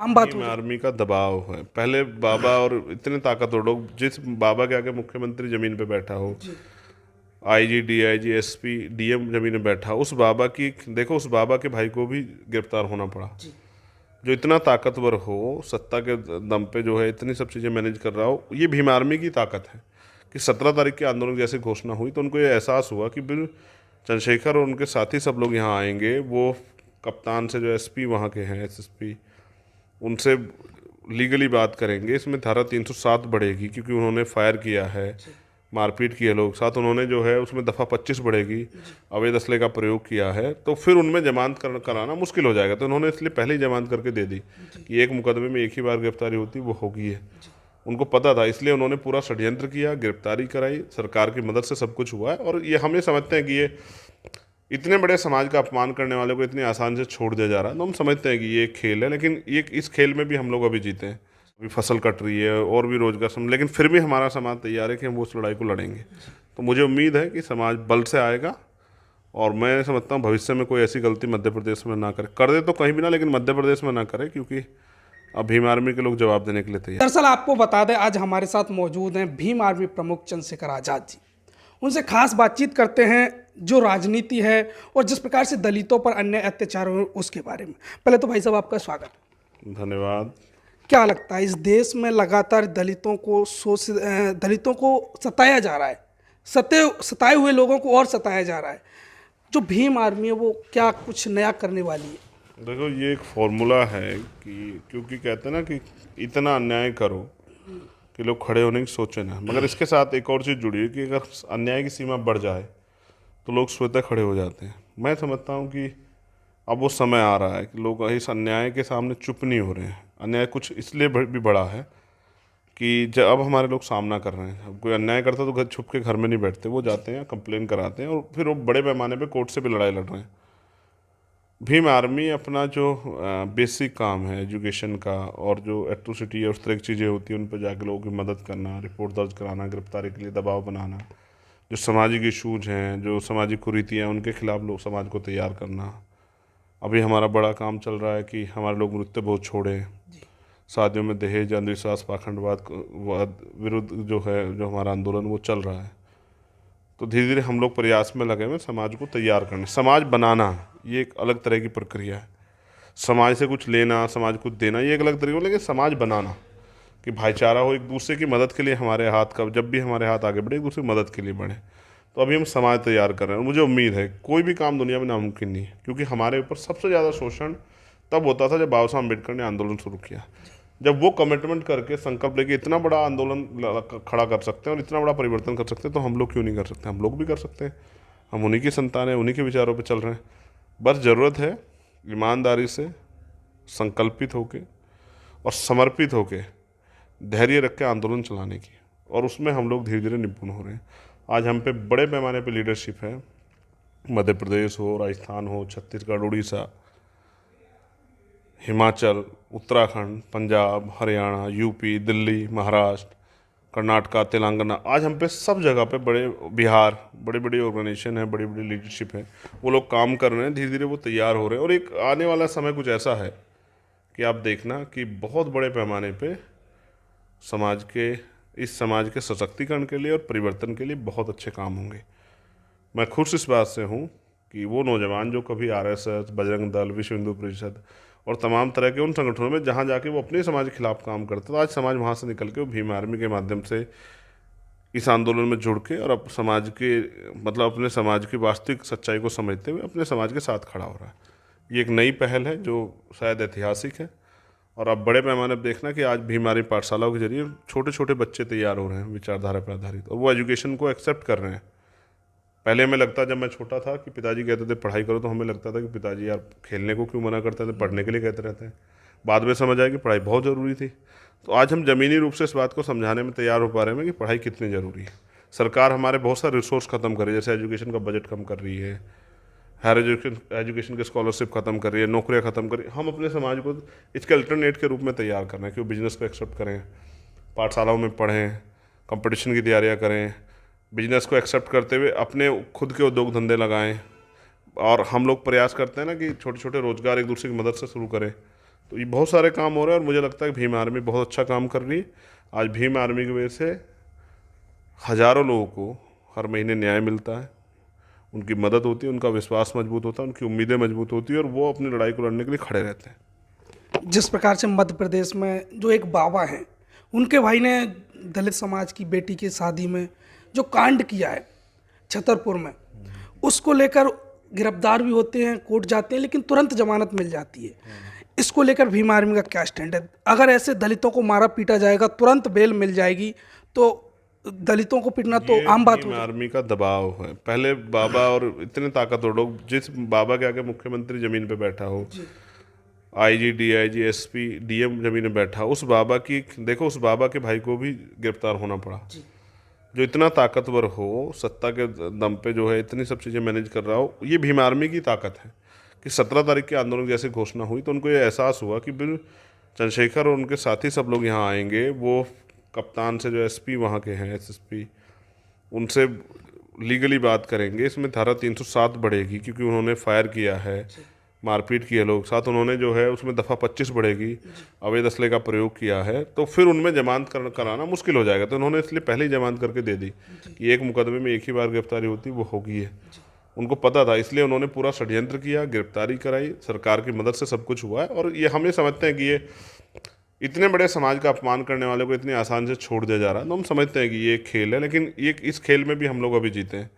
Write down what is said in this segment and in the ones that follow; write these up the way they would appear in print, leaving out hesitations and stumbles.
आम बात हो भीम जाए। आर्मी का दबाव है। पहले बाबा और इतने ताकतवर लोग, जिस बाबा के आगे मुख्यमंत्री जमीन पे बैठा हो, जी। आईजी डीआईजी एसपी डीएम जमीन पे बैठा हो, उस बाबा की देखो, उस बाबा के भाई को भी गिरफ्तार होना पड़ा। जी। जो इतना ताकतवर हो, सत्ता के दम पे जो है इतनी सब चीज़ें मैनेज कर रहा हो, ये भीम आर्मी की ताकत है। कि 17 तारीख के आंदोलन की जैसे घोषणा हुई तो उनको ये एहसास हुआ कि बिल चंद्रशेखर और उनके साथी सब लोग यहाँ आएंगे। वो कप्तान से जो एसपी वहाँ के हैं, एसएसपी, उनसे लीगली बात करेंगे। इसमें धारा 307 बढ़ेगी क्योंकि उन्होंने फायर किया है, जी। मारपीट की है लोग साथ, उन्होंने जो है उसमें दफ़ा 25 बढ़ेगी, जी। अवैध असले का प्रयोग किया है, तो फिर उनमें जमानत कराना मुश्किल हो जाएगा। तो उन्होंने इसलिए पहले ही जमानत करके दे दी जी। कि एक मुकदमे में एक ही बार गिरफ्तारी होती, वो होगी है। जी। उनको पता था, इसलिए उन्होंने पूरा षड्यंत्र किया, गिरफ्तारी कराई, सरकार की मदद से सब कुछ हुआ है। और ये हम ये समझते हैं कि ये इतने बड़े समाज का अपमान करने वाले को इतनी आसान से छोड़ दिया जा रहा है, तो हम समझते हैं कि ये एक खेल है। लेकिन ये इस खेल में भी हम लोग अभी जीते हैं। अभी फसल कट रही है और भी रोजगार लेकिन फिर भी हमारा समाज तैयार है कि हम उस लड़ाई को लड़ेंगे। तो मुझे उम्मीद है कि समाज बल से आएगा। और मैं समझता हूँ भविष्य में कोई ऐसी गलती मध्य प्रदेश में ना करे, कर दे तो कहीं भी ना, लेकिन मध्य प्रदेश में ना करे, क्योंकि अब भीम आर्मी के लोग जवाब देने के लिए तैयार। दरअसल आपको बता दें, आज हमारे साथ मौजूद हैं भीम आर्मी प्रमुख चंद्रशेखर आज़ाद जी। उनसे खास बातचीत करते हैं जो राजनीति है और जिस प्रकार से दलितों पर अन्य अत्याचार हो उसके बारे में। पहले तो भाई साहब आपका स्वागत है। धन्यवाद। क्या लगता है इस देश में लगातार दलितों को सताया जा रहा है, सताए हुए लोगों को और सताया जा रहा है, जो भीम आर्मी है वो क्या कुछ नया करने वाली है? देखो, ये एक फॉर्मूला है कि क्योंकि कहते हैं ना कि इतना अन्याय करो कि लोग खड़े होने की सोचे ना। मगर इसके साथ एक और चीज़ जुड़ी है कि अगर अन्याय की सीमा बढ़ जाए तो लोग स्वतः खड़े हो जाते हैं। मैं समझता हूँ कि अब वो समय आ रहा है कि लोग इस अन्याय के सामने चुप नहीं हो रहे हैं। अन्याय कुछ इसलिए भी बढ़ा है कि जब अब हमारे लोग सामना कर रहे हैं। अब कोई अन्याय करता है तो छुप के घर में नहीं बैठते, वो जाते हैं, कंप्लेन कराते हैं, और फिर वो बड़े पैमाने पे कोर्ट से भी लड़ाई लड़ रहे हैं। भीम आर्मी अपना जो बेसिक काम है एजुकेशन का, और जो एट्रोसिटी और उस तरह की चीज़ें होती हैं उन पर जाकर लोगों की मदद करना, रिपोर्ट दर्ज कराना, गिरफ्तारी के लिए दबाव बनाना, जो सामाजिक इशूज हैं, जो सामाजिक कुरीतियाँ हैं, उनके खिलाफ लोग समाज को तैयार करना। अभी हमारा बड़ा काम चल रहा है कि हमारे लोग मृत्यु बहुत छोड़ें, शादियों में दहेज, अंधविश्वास, पाखंडवाद विरुद्ध जो है, जो हमारा आंदोलन वो चल रहा है। तो धीरे धीरे हम लोग प्रयास में लगे हुए समाज को तैयार करने। समाज बनाना ये एक अलग तरह की प्रक्रिया है। समाज से कुछ लेना, समाज को देना, ये एक अलग तरीका, लेकिन समाज बनाना कि भाईचारा हो, एक दूसरे की मदद के लिए हमारे हाथ का, जब भी हमारे हाथ आगे बढ़े एक दूसरे की मदद के लिए बढ़े। तो अभी हम समाज तैयार कर रहे हैं। मुझे उम्मीद है कोई भी काम दुनिया में नामुमकिन नहीं है, क्योंकि हमारे ऊपर सबसे ज़्यादा शोषण तब होता था जब बाबा साहब अम्बेडकर ने आंदोलन शुरू किया। जब वो कमिटमेंट करके संकल्प लेके इतना बड़ा आंदोलन खड़ा कर सकते हैं और इतना बड़ा परिवर्तन कर सकते हैं, तो हम लोग क्यों नहीं कर सकते? हम लोग भी कर सकते हैं। हम उन्हीं की संतान हैं, उन्हीं के विचारों पे चल रहे हैं। बस ज़रूरत है ईमानदारी से, संकल्पित होके और समर्पित होके, धैर्य रख के आंदोलन चलाने की। और उसमें हम लोग धीरे धीरे निपुण हो रहे हैं। आज हम पे बड़े पैमाने पे लीडरशिप है। मध्य प्रदेश हो, राजस्थान हो, छत्तीसगढ़, उड़ीसा, हिमाचल, उत्तराखंड, पंजाब, हरियाणा, यूपी, दिल्ली, महाराष्ट्र, कर्नाटका, तेलंगाना, आज हम पे सब जगह पे बड़े, बिहार, बड़ी बड़ी ऑर्गेनाइजेशन है, बड़ी बड़ी लीडरशिप है, वो लोग काम कर रहे हैं। धीरे धीरे वो तैयार हो रहे हैं। और एक आने वाला समय कुछ ऐसा है कि आप देखना कि बहुत बड़े पैमाने पे समाज के, इस समाज के सशक्तिकरण के लिए और परिवर्तन के लिए बहुत अच्छे काम होंगे। मैं खुश इस बात से हूँ कि वो नौजवान जो कभी आरएसएस, बजरंग दल, विश्व हिंदू परिषद और तमाम तरह के उन संगठनों में जहाँ जाके वो अपने समाज के खिलाफ काम करते, तो आज समाज वहाँ से निकल के वो भीम आर्मी के माध्यम से इस आंदोलन में जुड़ के और अब समाज के, मतलब अपने समाज की वास्तविक सच्चाई को समझते हुए अपने समाज के साथ खड़ा हो रहा है। ये एक नई पहल है जो शायद ऐतिहासिक है। और अब बड़े पैमाने पर देखना कि आज भीम आर्मी पाठशालाओं के जरिए छोटे छोटे बच्चे तैयार हो रहे हैं विचारधारा पर आधारित, और वो एजुकेशन को एक्सेप्ट कर रहे हैं। पहले हमें लगता, जब मैं छोटा था, कि पिताजी कहते थे पढ़ाई करो, तो हमें लगता था कि पिताजी यार खेलने को क्यों मना करते थे, पढ़ने के लिए कहते रहते हैं। बाद में समझ आया कि पढ़ाई बहुत ज़रूरी थी। तो आज हम ज़मीनी रूप से इस बात को समझाने में तैयार हो पा रहे हैं कि पढ़ाई कितनी ज़रूरी है। सरकार हमारे बहुत सारे रिसोर्स ख़त्म कर रही है, जैसे एजुकेशन का बजट कम कर रही है, हायर एजुकेशन की स्कॉलरशिप ख़त्म कर रही है, नौकरियाँ ख़त्म कर रही है। हम अपने समाज को इसके अल्टरनेट के रूप में तैयार कर रहे हैं कि वो बिज़नेस को एक्सेप्ट करें, पाठशालाओं में पढ़ें, कंपटीशन की तैयारियाँ करें, बिजनेस को एक्सेप्ट करते हुए अपने खुद के उद्योग धंधे लगाएं। और हम लोग प्रयास करते हैं ना कि छोटे छोटे रोजगार एक दूसरे की मदद से शुरू करें, तो ये बहुत सारे काम हो रहे हैं और मुझे लगता है कि भीम आर्मी बहुत अच्छा काम कर रही है। आज भीम आर्मी की वजह से हज़ारों लोगों को हर महीने न्याय मिलता है, उनकी मदद होती है, उनका विश्वास मजबूत होता है, उनकी उम्मीदें मजबूत होती है और वो अपनी लड़ाई को लड़ने के लिए खड़े रहते हैं। जिस प्रकार से मध्य प्रदेश में जो एक बाबा हैं, उनके भाई ने दलित समाज की बेटी की शादी में जो कांड किया है छतरपुर में, उसको लेकर गिरफ्तार भी होते हैं, कोर्ट जाते हैं, लेकिन तुरंत जमानत मिल जाती है। इसको लेकर भीम आर्मी का क्या स्टैंड है? अगर ऐसे दलितों को मारा पीटा जाएगा, तुरंत बेल मिल जाएगी, तो दलितों को पीटना तो आम बात हो भीम आर्मी का दबाव है। पहले बाबा और इतने ताकतवर लोग, जिस बाबा के आगे मुख्यमंत्री जमीन पे बैठा हो, आईजी, डीआईजी, एसपी, डीएम जमीन में बैठा, उस बाबा की देखो, उस बाबा के भाई को भी गिरफ्तार होना पड़ा। जो इतना ताकतवर हो, सत्ता के दम पे जो है इतनी सब चीज़ें मैनेज कर रहा हो, ये भीम आर्मी की ताकत है। कि 17 तारीख के आंदोलन जैसे घोषणा हुई तो उनको ये एहसास हुआ कि बिल चंद्रशेखर और उनके साथी सब लोग यहाँ आएंगे, वो कप्तान से जो एसपी वहाँ के हैं, एसएसपी, उनसे लीगली बात करेंगे। इसमें धारा 307 बढ़ेगी क्योंकि उन्होंने फायर किया है, मारपीट की है लोग साथ, उन्होंने जो है उसमें दफ़ा 25 बढ़ेगी, अवैध असले का प्रयोग किया है, तो फिर उनमें जमानत कराना मुश्किल हो जाएगा। तो उन्होंने इसलिए पहले ही जमानत करके दे दी कि एक मुकदमे में एक ही बार गिरफ्तारी होती, वो होगी है। उनको पता था, इसलिए उन्होंने पूरा षड्यंत्र किया, गिरफ्तारी कराई, सरकार की मदद से सब कुछ हुआ है। और ये हम ये समझते हैं कि ये इतने बड़े समाज का अपमान करने वाले को इतनी आसान से छोड़ दिया जा रहा है, तो हम समझते हैं कि ये एक खेल है। लेकिन ये इस खेल में भी हम लोग अभी जीते हैं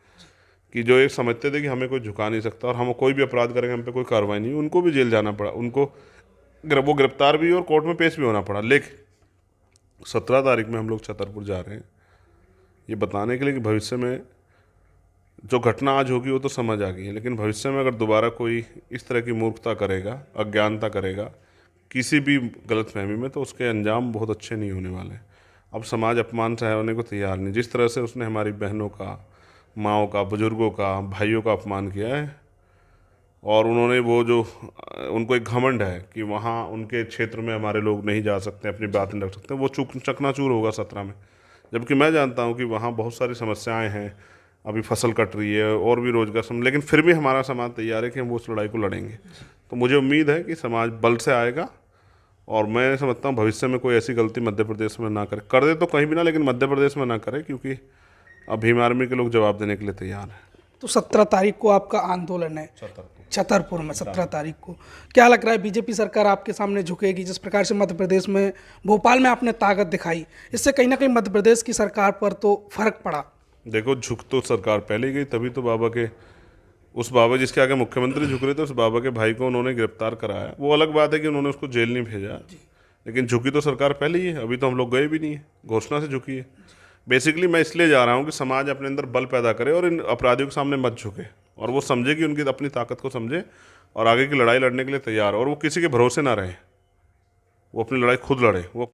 कि जो एक समझते थे कि हमें कोई झुका नहीं सकता और हम कोई भी अपराध करेंगे, हम पे कोई कार्रवाई नहीं, उनको भी जेल जाना पड़ा, उनको वो गिरफ्तार भी और कोर्ट में पेश भी होना पड़ा। लेकिन 17 तारीख में हम लोग छतरपुर जा रहे हैं ये बताने के लिए कि भविष्य में जो घटना आज होगी वो तो समझ आ गई है, लेकिन भविष्य में अगर दोबारा कोई इस तरह की मूर्खता करेगा, अज्ञानता करेगा किसी भी गलतफहमी में, तो उसके अंजाम बहुत अच्छे नहीं होने वाले। अब समाज अपमान सह होने को तैयार नहीं। जिस तरह से उसने हमारी बहनों का, माँओं का, बुजुर्गों का, भाइयों का अपमान किया है, और उन्होंने वो जो उनको एक घमंड है कि वहाँ उनके क्षेत्र में हमारे लोग नहीं जा सकते, अपनी बात नहीं रख सकते, वो चकनाचूर होगा 17 में। जबकि मैं जानता हूँ कि वहाँ बहुत सारी समस्याएं हैं, अभी फसल कट रही है और भी रोजगार लेकिन फिर भी हमारा समाज तैयार है कि हम वो उस लड़ाई को लड़ेंगे। तो मुझे उम्मीद है कि समाज बल से आएगा और मैं समझता हूँ भविष्य में कोई ऐसी गलती मध्य प्रदेश में ना करे। कर दे तो कहीं भी ना, लेकिन मध्य प्रदेश में ना करे, क्योंकि अब भीम आर्मी के लोग जवाब देने के लिए तैयार हैं। तो 17 तारीख को आपका आंदोलन है छतरपुर में, 17 तारीख को। क्या लग रहा है बीजेपी सरकार आपके सामने झुकेगी? जिस प्रकार से मध्य प्रदेश में, भोपाल में आपने ताकत दिखाई, इससे कहीं ना कहीं मध्य प्रदेश की सरकार पर तो फर्क पड़ा। देखो, झुक तो सरकार पहले ही गई, तभी तो बाबा के, उस बाबा जिसके आगे मुख्यमंत्री झुक रहे थे, उस बाबा के भाई को उन्होंने गिरफ्तार कराया। वो अलग बात है कि उन्होंने उसको जेल नहीं भेजा, लेकिन झुकी तो सरकार पहले ही है। अभी तो हम लोग गए भी नहीं है, घोषणा से झुकी है। बेसिकली मैं इसलिए जा रहा हूँ कि समाज अपने अंदर बल पैदा करे और इन अपराधियों के सामने मत झुके, और वो समझे कि उनकी अपनी ताकत को समझे और आगे की लड़ाई लड़ने के लिए तैयार हो, और वो किसी के भरोसे ना रहे, वो अपनी लड़ाई खुद लड़े। वो